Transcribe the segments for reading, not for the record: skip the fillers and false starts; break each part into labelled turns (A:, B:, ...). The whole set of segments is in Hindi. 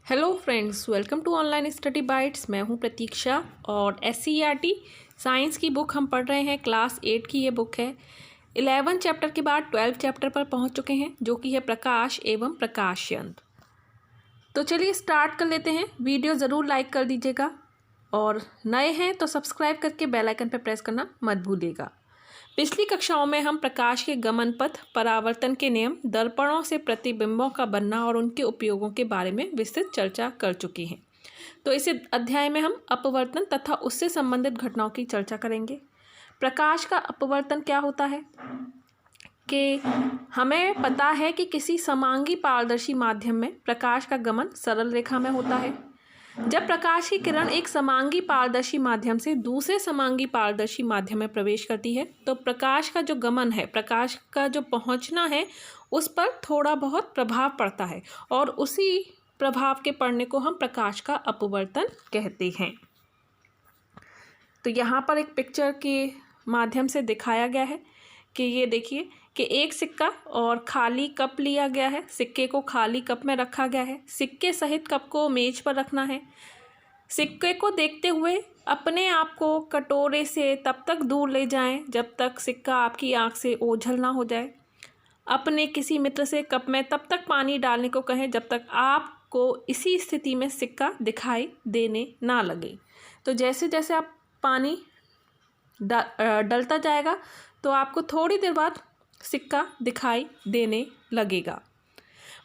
A: Hello friends, welcome to online study bytes. मैं हूं प्रतीक्षा और SCERT साइंस की बुक हम पढ़ रहे हैं। क्लास 8 की ये बुक है। 11 चैप्टर के बाद 12 चैप्टर पर पहुंच चुके हैं, जो कि है प्रकाश एवं प्रकाश यंत्र। तो चलिए स्टार्ट कर लेते हैं। वीडियो ज़रूर लाइक कर दीजिएगा और नए हैं तो सब्सक्राइब करके बेल आइकन पर प्रेस करना मत भूलिएगा। पिछली कक्षाओं में हम प्रकाश के गमन पथ, परावर्तन के नियम, दर्पणों से प्रतिबिंबों का बनना और उनके उपयोगों के बारे में विस्तृत चर्चा कर चुकी हैं। तो इस अध्याय में हम अपवर्तन तथा उससे संबंधित घटनाओं की चर्चा करेंगे। प्रकाश का अपवर्तन क्या होता है कि हमें पता है कि किसी समांगी पारदर्शी माध्यम में प्रकाश का गमन सरल रेखा में होता है। जब प्रकाश की किरण एक समांगी पारदर्शी माध्यम से दूसरे समांगी पारदर्शी माध्यम में प्रवेश करती है तो प्रकाश का जो गमन है, प्रकाश का जो पहुंचना है, उस पर थोड़ा बहुत प्रभाव पड़ता है और उसी प्रभाव के पड़ने को हम प्रकाश का अपवर्तन कहते हैं। तो यहाँ पर एक पिक्चर के माध्यम से दिखाया गया है कि ये देखिए कि एक सिक्का और खाली कप लिया गया है। सिक्के को खाली कप में रखा गया है। सिक्के सहित कप को मेज पर रखना है। सिक्के को देखते हुए अपने आप को कटोरे से तब तक दूर ले जाएं जब तक सिक्का आपकी आंख से ओझल ना हो जाए। अपने किसी मित्र से कप में तब तक पानी डालने को कहें जब तक आपको इसी स्थिति में सिक्का दिखाई देने ना लगे। तो जैसे जैसे आप पानी डलता जाएगा तो आपको थोड़ी देर बाद सिक्का दिखाई देने लगेगा।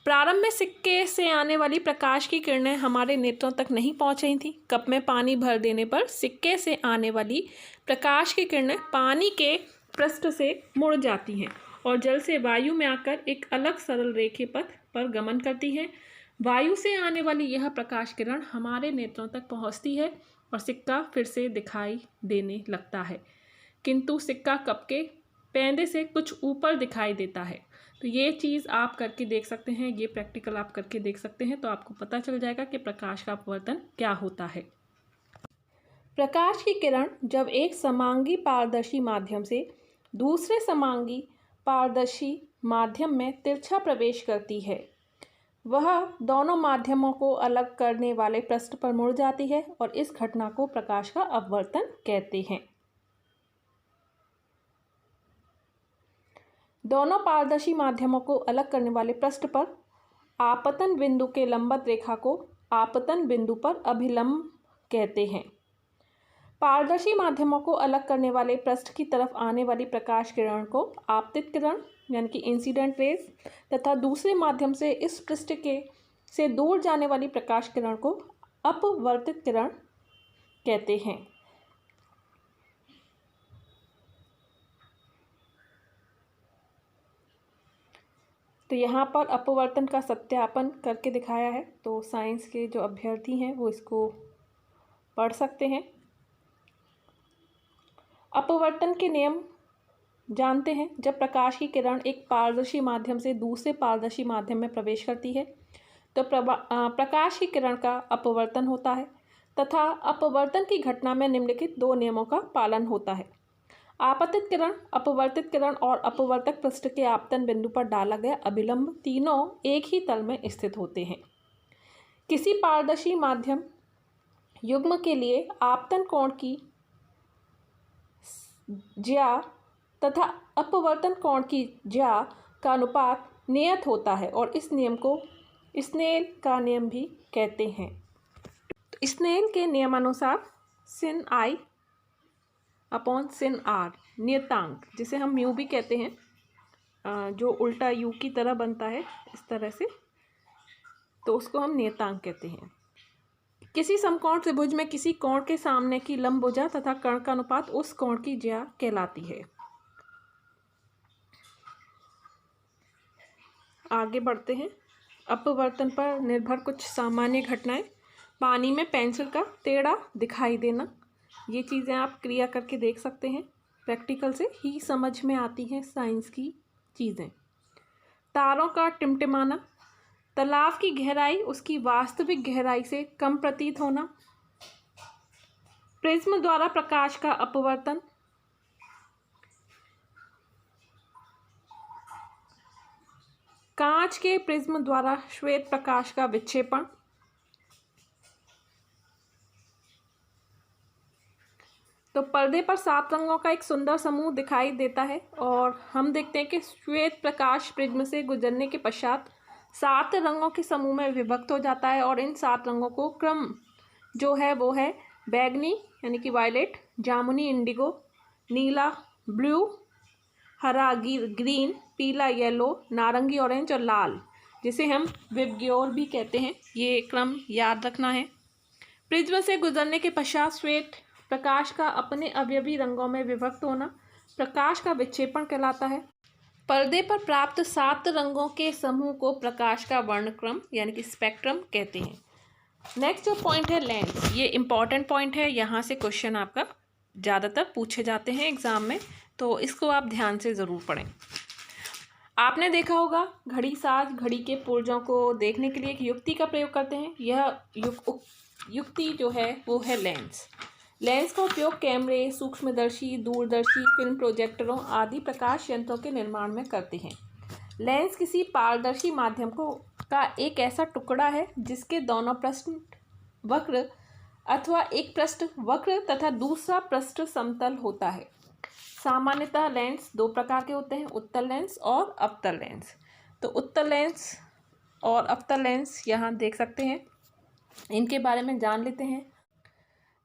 A: प्रारंभ में सिक्के से आने वाली प्रकाश की किरणें हमारे नेत्रों तक नहीं पहुंच रही थीं। कप में पानी भर देने पर सिक्के से आने वाली प्रकाश की किरणें पानी के पृष्ठ से मुड़ जाती हैं और जल से वायु में आकर एक अलग सरल रेखे पथ पर गमन करती हैं। वायु से आने वाली यह प्रकाश किरण हमारे नेत्रों तक पहुंचती है और सिक्का फिर से दिखाई देने लगता है, किंतु सिक्का कप के पैंदे से कुछ ऊपर दिखाई देता है। तो ये चीज़ आप करके देख सकते हैं, ये प्रैक्टिकल आप करके देख सकते हैं, तो आपको पता चल जाएगा कि प्रकाश का अपवर्तन क्या होता है। प्रकाश की किरण जब एक समांगी पारदर्शी माध्यम से दूसरे समांगी पारदर्शी माध्यम में तिरछा प्रवेश करती है, वह दोनों माध्यमों को अलग करने वाले पृष्ठ पर मुड़ जाती है और इस घटना को प्रकाश का अपवर्तन कहते हैं। दोनों पारदर्शी माध्यमों को अलग करने वाले पृष्ठ पर आपतन बिंदु के लंबवत रेखा को आपतन बिंदु पर अभिलंब कहते हैं। पारदर्शी माध्यमों को अलग करने वाले पृष्ठ की तरफ आने वाली प्रकाश किरण को आपतित किरण यानी कि इंसिडेंट रेज तथा दूसरे माध्यम से इस पृष्ठ के से दूर जाने वाली प्रकाश किरण को अपवर्तित किरण कहते हैं। तो यहाँ पर अपवर्तन का सत्यापन करके दिखाया है, तो साइंस के जो अभ्यर्थी हैं वो इसको पढ़ सकते हैं। अपवर्तन के नियम जानते हैं। जब प्रकाश की किरण एक पारदर्शी माध्यम से दूसरे पारदर्शी माध्यम में प्रवेश करती है तो प्रकाश की किरण का अपवर्तन होता है तथा अपवर्तन की घटना में निम्नलिखित दो नियमों का पालन होता है। आपतित किरण, अपवर्तित किरण और अपवर्तक पृष्ठ के आपतन बिंदु पर डाला गया अभिलंब तीनों एक ही तल में स्थित होते हैं। किसी पारदर्शी माध्यम युग्म के लिए आपतन कोण की ज्या तथा अपवर्तन कोण की ज्या का अनुपात नियत होता है और इस नियम को स्नेल का नियम भी कहते हैं। तो स्नेल के नियमानुसार sin I upon sin R नियतांक, जिसे हम म्यू भी कहते हैं, जो उल्टा यू की तरह बनता है इस तरह से, तो उसको हम नियतांक कहते हैं। किसी समकोण त्रिभुज में किसी कोण के सामने की लंब भुजा तथा कर्ण का अनुपात उस कोण की ज्या कहलाती है। आगे बढ़ते हैं। अपवर्तन पर निर्भर कुछ सामान्य घटनाएं। पानी में पेंसिल का टेढ़ा दिखाई देना, ये चीज़ें आप क्रिया करके देख सकते हैं। प्रैक्टिकल से ही समझ में आती हैं साइंस की चीज़ें। तारों का टिमटिमाना, तालाब की गहराई उसकी वास्तविक गहराई से कम प्रतीत होना, प्रिज्म द्वारा प्रकाश का अपवर्तन, कांच के प्रिज्म द्वारा श्वेत प्रकाश का विक्षेपण, तो पर्दे पर 7 रंगों का एक सुंदर समूह दिखाई देता है और हम देखते हैं कि श्वेत प्रकाश प्रिज्म से गुजरने के पश्चात 7 रंगों के समूह में विभक्त हो जाता है और इन 7 रंगों को क्रम जो है वो है बैगनी यानी कि वायलेट, जामुनी इंडिगो, नीला ब्लू, हरा ग्रीन, पीला येलो, नारंगी ऑरेंज और लाल, जिसे हम विबग्योर भी कहते हैं। ये क्रम याद रखना है। प्रिज्म से गुजरने के पश्चात श्वेत प्रकाश का अपने अवयवी रंगों में विभक्त होना प्रकाश का विक्षेपण कहलाता है। पर्दे पर प्राप्त 7 रंगों के समूह को प्रकाश का वर्णक्रम यानी कि स्पेक्ट्रम कहते हैं। नेक्स्ट जो पॉइंट है लेंस, ये इंपॉर्टेंट पॉइंट है। यहाँ से क्वेश्चन आपका ज़्यादातर पूछे जाते हैं एग्ज़ाम में, तो इसको आप ध्यान से ज़रूर पढ़ें। आपने देखा होगा घड़ी साज घड़ी के पुर्जों को देखने के लिए एक युक्ति का प्रयोग करते हैं। यह युक्ति जो है वो है लेंस। लेंस का उपयोग कैमरे, सूक्ष्मदर्शी, दूरदर्शी, फिल्म प्रोजेक्टरों आदि प्रकाश यंत्रों के निर्माण में करते हैं। लेंस किसी पारदर्शी माध्यम का एक ऐसा टुकड़ा है जिसके दोनों पृष्ठ वक्र अथवा एक पृष्ठ वक्र तथा दूसरा पृष्ठ समतल होता है। सामान्यतः लेंस 2 प्रकार के होते हैं, उत्तल लेंस और अवतल लेंस। तो उत्तल लेंस और अवतल लेंस यहाँ देख सकते हैं, इनके बारे में जान लेते हैं।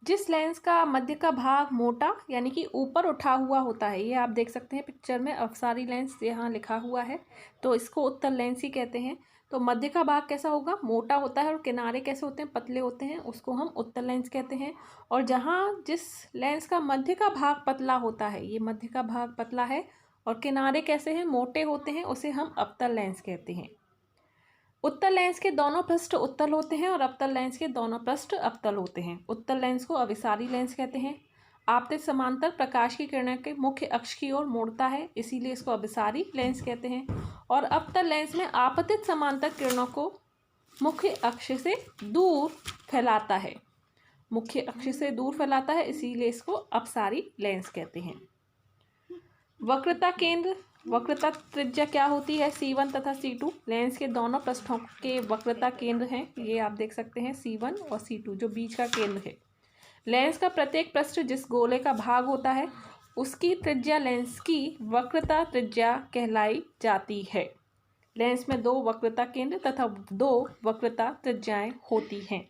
A: जिस लेंस का मध्य का भाग मोटा यानी कि ऊपर उठा हुआ होता है, ये आप देख सकते हैं पिक्चर में, अपसारी लेंस यहाँ लिखा हुआ है, तो इसको उत्तल लेंस ही कहते हैं। तो मध्य का भाग कैसा होगा, मोटा होता है और किनारे कैसे होते हैं, पतले होते हैं, उसको हम उत्तल लेंस कहते हैं। और जहाँ जिस लेंस का मध्य का भाग पतला होता है, ये मध्य का भाग पतला है और किनारे कैसे हैं, मोटे होते हैं, उसे हम अवतल लेंस कहते हैं। उत्तल लेंस के दोनों पृष्ठ उत्तल होते हैं और अवतल लेंस के दोनों पृष्ठ अवतल होते हैं। उत्तल लेंस को अभिसारी लेंस कहते हैं। आपतित समांतर प्रकाश की किरणें के मुख्य अक्ष की ओर मोड़ता है, इसीलिए इसको अभिसारी लेंस कहते हैं। और अवतल लेंस में आपतित समांतर किरणों को मुख्य अक्ष से दूर फैलाता है, मुख्य अक्ष से दूर फैलाता है, इसीलिए इसको अपसारी लेंस कहते हैं। वक्रता केंद्र, वक्रता त्रिज्या क्या होती है, C1 तथा C2 लेंस के दोनों पृष्ठों के वक्रता केंद्र हैं। ये आप देख सकते हैं C1 और C2 जो बीच का केंद्र है। लेंस का प्रत्येक पृष्ठ जिस गोले का भाग होता है उसकी त्रिज्या लेंस की वक्रता त्रिज्या कहलाई जाती है। लेंस में 2 वक्रता केंद्र तथा 2 वक्रता त्रिज्याएं होती हैं।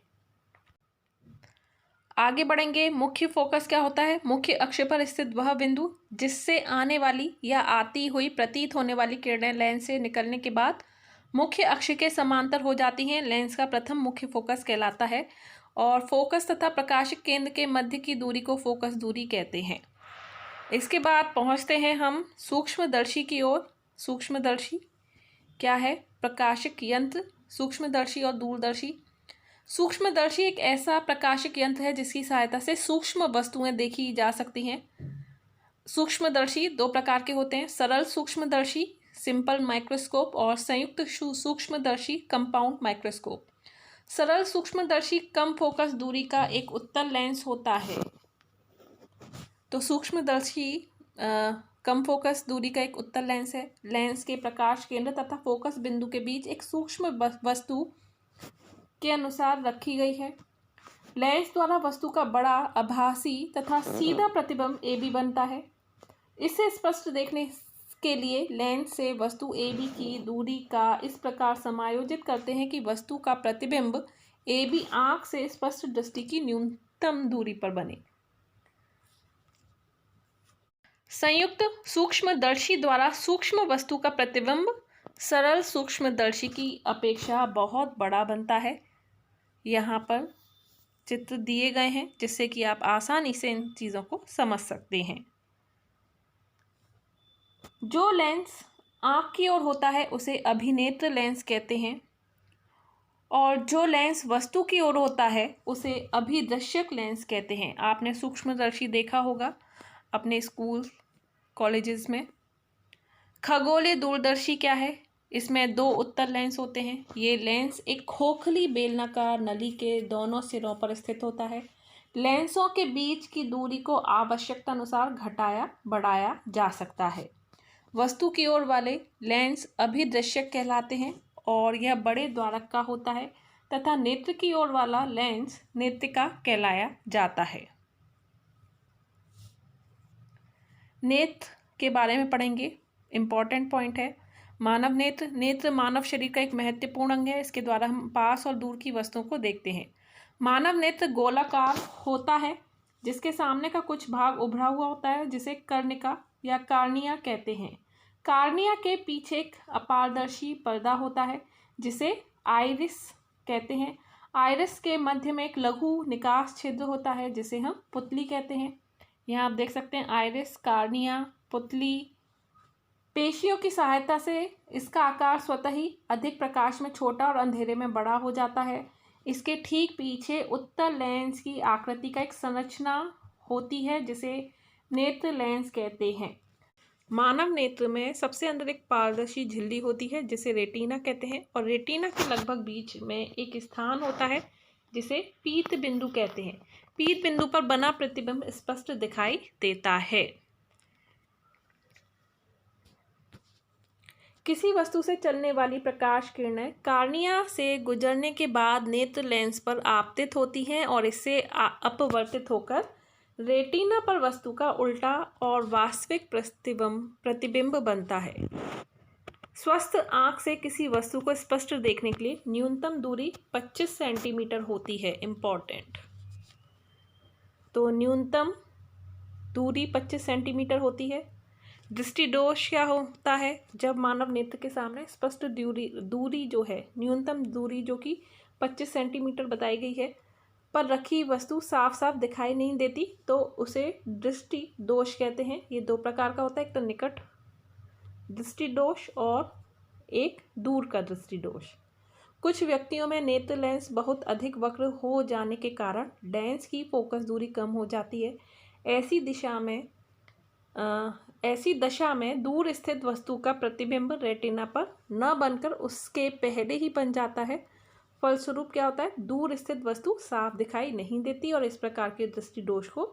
A: आगे बढ़ेंगे। मुख्य फोकस क्या होता है, मुख्य अक्ष पर स्थित वह बिंदु जिससे आने वाली या आती हुई प्रतीत होने वाली किरणें लेंस से निकलने के बाद मुख्य अक्ष के समांतर हो जाती हैं, लेंस का प्रथम मुख्य फोकस कहलाता है। और फोकस तथा प्रकाशिक केंद्र के मध्य की दूरी को फोकस दूरी कहते हैं। इसके बाद पहुंचते हैं हम सूक्ष्मदर्शी की ओर। सूक्ष्मदर्शी क्या है, प्रकाशिक यंत्र। सूक्ष्मदर्शी और दूरदर्शी। सूक्ष्मदर्शी एक ऐसा प्रकाशिक यंत्र है जिसकी सहायता से सूक्ष्म वस्तुएं देखी जा सकती हैं। सूक्ष्मदर्शी 2 प्रकार के होते हैं, सरल सूक्ष्मदर्शी सिंपल माइक्रोस्कोप और संयुक्त सूक्ष्मदर्शी कंपाउंड माइक्रोस्कोप। सरल सूक्ष्मदर्शी कम फोकस दूरी का एक उत्तल लेंस होता है। तो सूक्ष्मदर्शी कम फोकस दूरी का एक उत्तल लेंस है। लेंस के प्रकाश केंद्र तथा फोकस बिंदु के बीच एक सूक्ष्म वस्तु के अनुसार रखी गई है। लेंस द्वारा वस्तु का बड़ा आभासी तथा सीधा प्रतिबिंब AB बनता है। इसे स्पष्ट देखने के लिए लेंस से वस्तु AB की दूरी का इस प्रकार समायोजित करते हैं कि वस्तु का प्रतिबिंब AB आंख से स्पष्ट दृष्टि की न्यूनतम दूरी पर बने। संयुक्त सूक्ष्मदर्शी द्वारा सूक्ष्म वस्तु का प्रतिबिंब सरल सूक्ष्मदर्शी की अपेक्षा बहुत बड़ा बनता है। यहाँ पर चित्र दिए गए हैं जिससे कि आप आसानी से इन चीज़ों को समझ सकते हैं। जो लेंस आँख की ओर होता है उसे अभिनेत्र लेंस कहते हैं और जो लेंस वस्तु की ओर होता है उसे अभिदृश्यक लेंस कहते हैं। आपने सूक्ष्मदर्शी देखा होगा अपने स्कूल कॉलेजेस में। खगोलीय दूरदर्शी क्या है, इसमें 2 उत्तल लेंस होते हैं। ये लेंस एक खोखली बेलनाकार नली के दोनों सिरों पर स्थित होता है। लेंसों के बीच की दूरी को आवश्यकता अनुसार घटाया बढ़ाया जा सकता है। वस्तु की ओर वाले लेंस अभिदृश्यक कहलाते हैं और यह बड़े द्वारक का होता है तथा नेत्र की ओर वाला लेंस नेत्रिका कहलाया जाता है। नेत्र के बारे में पढ़ेंगे, इम्पॉर्टेंट पॉइंट है। मानव नेत्र, नेत्र मानव शरीर का एक महत्वपूर्ण अंग है। इसके द्वारा हम पास और दूर की वस्तुओं को देखते हैं। मानव नेत्र गोलाकार होता है, जिसके सामने का कुछ भाग उभरा हुआ होता है, जिसे कर्णिका या कार्निया कहते हैं। कार्निया के पीछे एक अपारदर्शी पर्दा होता है, जिसे आइरिस कहते हैं। आइरिस के मध्य में एक लघु निकास छिद्र होता है, जिसे हम पुतली कहते हैं। यहाँ आप देख सकते हैं आइरिस, कार्निया, पुतली। पेशियों की सहायता से इसका आकार स्वतः ही अधिक प्रकाश में छोटा और अंधेरे में बड़ा हो जाता है। इसके ठीक पीछे उत्तल लेंस की आकृति का एक संरचना होती है, जिसे नेत्र लेंस कहते हैं। मानव नेत्र में सबसे अंदर एक पारदर्शी झिल्ली होती है, जिसे रेटिना कहते हैं, और रेटिना के लगभग बीच में एक स्थान होता है, जिसे पीत बिंदु कहते हैं। पीत बिंदु पर बना प्रतिबिंब स्पष्ट दिखाई देता है। किसी वस्तु से चलने वाली प्रकाश किरणें कार्निया से गुजरने के बाद नेत्र लेंस पर आपतित होती हैं और इससे अपवर्तित होकर रेटिना पर वस्तु का उल्टा और वास्तविक प्रतिबिंब बनता है। स्वस्थ आंख से किसी वस्तु को स्पष्ट देखने के लिए न्यूनतम दूरी 25 सेंटीमीटर होती है। इम्पॉर्टेंट, तो न्यूनतम दूरी 25 सेंटीमीटर होती है। दृष्टि दोष क्या होता है? जब मानव नेत्र के सामने स्पष्ट दूरी जो है, न्यूनतम दूरी जो कि 25 सेंटीमीटर बताई गई है, पर रखी वस्तु साफ साफ दिखाई नहीं देती, तो उसे दृष्टि दोष कहते हैं। ये दो प्रकार का होता है, एक तो निकट दृष्टि दोष और एक दूर का दृष्टि दोष। कुछ व्यक्तियों में नेत्र लेंस बहुत अधिक वक्र हो जाने के कारण लेंस की फोकस दूरी कम हो जाती है। ऐसी दशा में दूर स्थित वस्तु का प्रतिबिंब रेटिना पर न बनकर उसके पहले ही बन जाता है। फलस्वरूप क्या होता है? दूर स्थित वस्तु साफ दिखाई नहीं देती और इस प्रकार के दृष्टि दोष को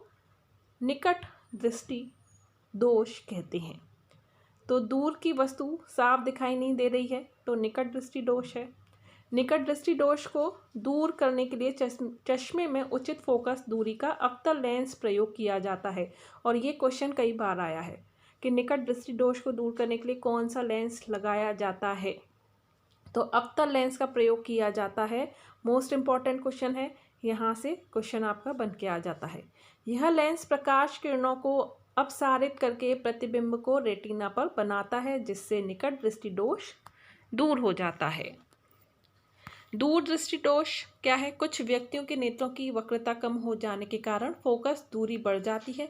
A: निकट दृष्टि दोष कहते हैं। तो दूर की वस्तु साफ दिखाई नहीं दे रही है, तो निकट दृष्टि दोष है। निकट दृष्टि दोष को दूर करने के लिए चश्मे में उचित फोकस दूरी का अवतल लेंस प्रयोग किया जाता है। और ये क्वेश्चन कई बार आया है कि निकट दृष्टि दोष को दूर करने के लिए कौन सा लेंस लगाया जाता है? तो अवतल लेंस का प्रयोग किया जाता है। मोस्ट इम्पॉर्टेंट क्वेश्चन है, यहाँ से क्वेश्चन आपका बन के आ जाता है। यह लेंस प्रकाश किरणों को अपसारित करके प्रतिबिंब को रेटिना पर बनाता है, जिससे निकट दृष्टि दोष दूर हो जाता है। दूर दृष्टि दोष क्या है? कुछ व्यक्तियों के नेत्रों की वक्रता कम हो जाने के कारण फोकस दूरी बढ़ जाती है,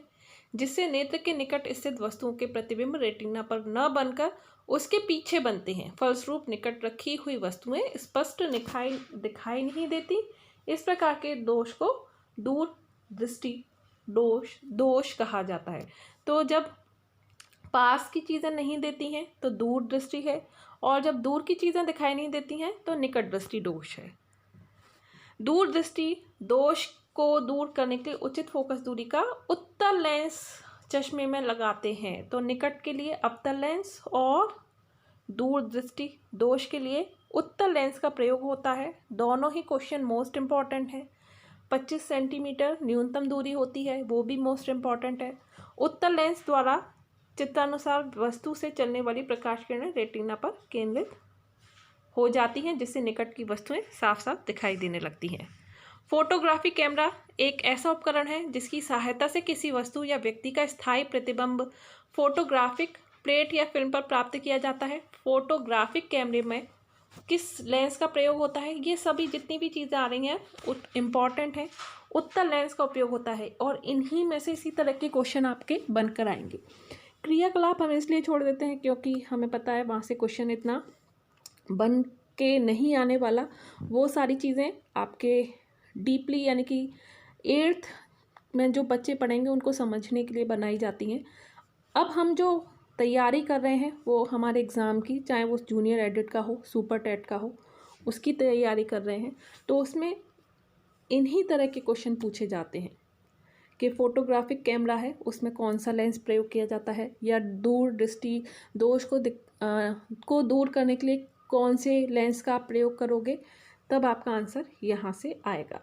A: जिससे नेत्र के निकट स्थित वस्तुओं के प्रतिबिंब रेटिना पर न बनकर उसके पीछे बनते हैं। फलस्वरूप निकट रखी हुई वस्तुएं स्पष्ट दिखाई नहीं देती। इस प्रकार के दोष को दूर दृष्टि दोष कहा जाता है। तो जब पास की चीज़ें नहीं देती हैं तो दूर दृष्टि है, और जब दूर की चीज़ें दिखाई नहीं देती हैं तो निकट दृष्टि दोष है। दूर दृष्टि दोष को दूर करने के लिए उचित फोकस दूरी का उत्तल लेंस चश्मे में लगाते हैं। तो निकट के लिए अवतल लेंस और दूर दृष्टि दोष के लिए उत्तल लेंस का प्रयोग होता है। दोनों ही क्वेश्चन मोस्ट इम्पॉर्टेंट है। 25 सेंटीमीटर न्यूनतम दूरी होती है, वो भी मोस्ट इम्पॉर्टेंट है। उत्तल लेंस द्वारा चित्रानुसार वस्तु से चलने वाली प्रकाश किरणें रेटिना पर केंद्रित हो जाती हैं, जिससे निकट की वस्तुएं साफ साफ दिखाई देने लगती हैं। फोटोग्राफी कैमरा एक ऐसा उपकरण है जिसकी सहायता से किसी वस्तु या व्यक्ति का स्थायी प्रतिबिंब फोटोग्राफिक प्लेट या फिल्म पर प्राप्त किया जाता है। फोटोग्राफिक कैमरे में किस लेंस का प्रयोग होता है? ये सभी जितनी भी चीज़ें आ रही हैं इम्पॉर्टेंट है। उत्तल लेंस का उपयोग होता है और इन्हीं में से इसी तरह के क्वेश्चन आपके बनकर आएंगे। क्रियाकलाप हम इसलिए छोड़ देते हैं क्योंकि हमें पता है वहाँ से क्वेश्चन इतना बन के नहीं आने वाला। वो सारी चीज़ें आपके डीपली यानी कि 8th में जो बच्चे पढ़ेंगे उनको समझने के लिए बनाई जाती हैं। अब हम जो तैयारी कर रहे हैं वो हमारे एग्ज़ाम की, चाहे वो जूनियर एडिट का हो, सुपर टेट का हो, उसकी तैयारी कर रहे हैं, तो उसमें इन्हीं तरह के क्वेश्चन पूछे जाते हैं कि फोटोग्राफिक कैमरा है उसमें कौन सा लेंस प्रयोग किया जाता है, या दूर दृष्टि दोष को दूर करने के लिए कौन से लेंस का आप प्रयोग करोगे, तब आपका आंसर यहाँ से आएगा।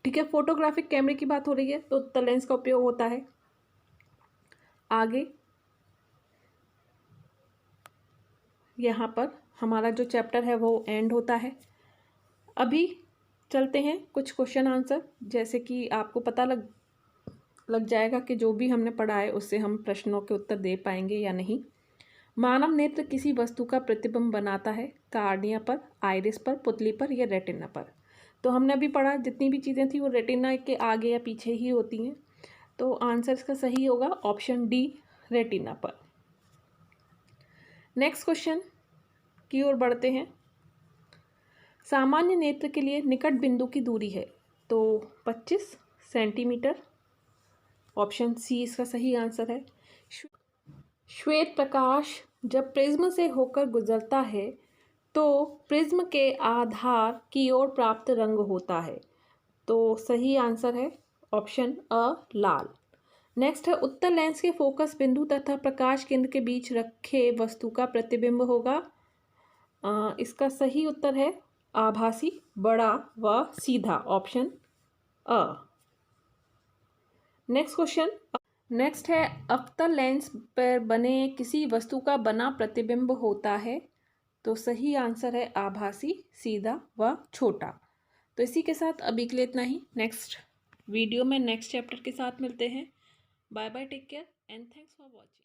A: ठीक है, फोटोग्राफिक कैमरे की बात हो रही है तो उत्तल लेंस का उपयोग होता है। आगे यहाँ पर हमारा जो चैप्टर है वो एंड होता है। अभी चलते हैं कुछ क्वेश्चन आंसर, जैसे कि आपको पता लग जाएगा कि जो भी हमने पढ़ा है उससे हम प्रश्नों के उत्तर दे पाएंगे या नहीं। मानव नेत्र किसी वस्तु का प्रतिबिंब बनाता है, कार्निया पर, आइरिस पर, पुतली पर या रेटिना पर। तो हमने अभी पढ़ा जितनी भी चीज़ें थी वो रेटिना के आगे या पीछे ही होती हैं, तो आंसर इसका सही होगा ऑप्शन डी, रेटिना पर। नेक्स्ट क्वेश्चन की ओर बढ़ते हैं। सामान्य नेत्र के लिए निकट बिंदु की दूरी है तो 25 सेंटीमीटर, ऑप्शन सी इसका सही आंसर है। श्वेत प्रकाश जब प्रिज्म से होकर गुजरता है तो प्रिज्म के आधार की ओर प्राप्त रंग होता है, तो सही आंसर है ऑप्शन अ, लाल। नेक्स्ट है, उत्तर लेंस के फोकस बिंदु तथा प्रकाश केंद्र के बीच रखे वस्तु का प्रतिबिंब होगा। इसका सही उत्तर है आभासी, बड़ा व सीधा, ऑप्शन अ। नेक्स्ट क्वेश्चन, नेक्स्ट है, अवतल लेंस पर बने किसी वस्तु का बना प्रतिबिंब होता है, तो सही आंसर है आभासी, सीधा व छोटा। तो इसी के साथ अभी के लिए इतना ही। नेक्स्ट वीडियो में नेक्स्ट चैप्टर के साथ मिलते हैं। Bye bye, take care and thanks for watching.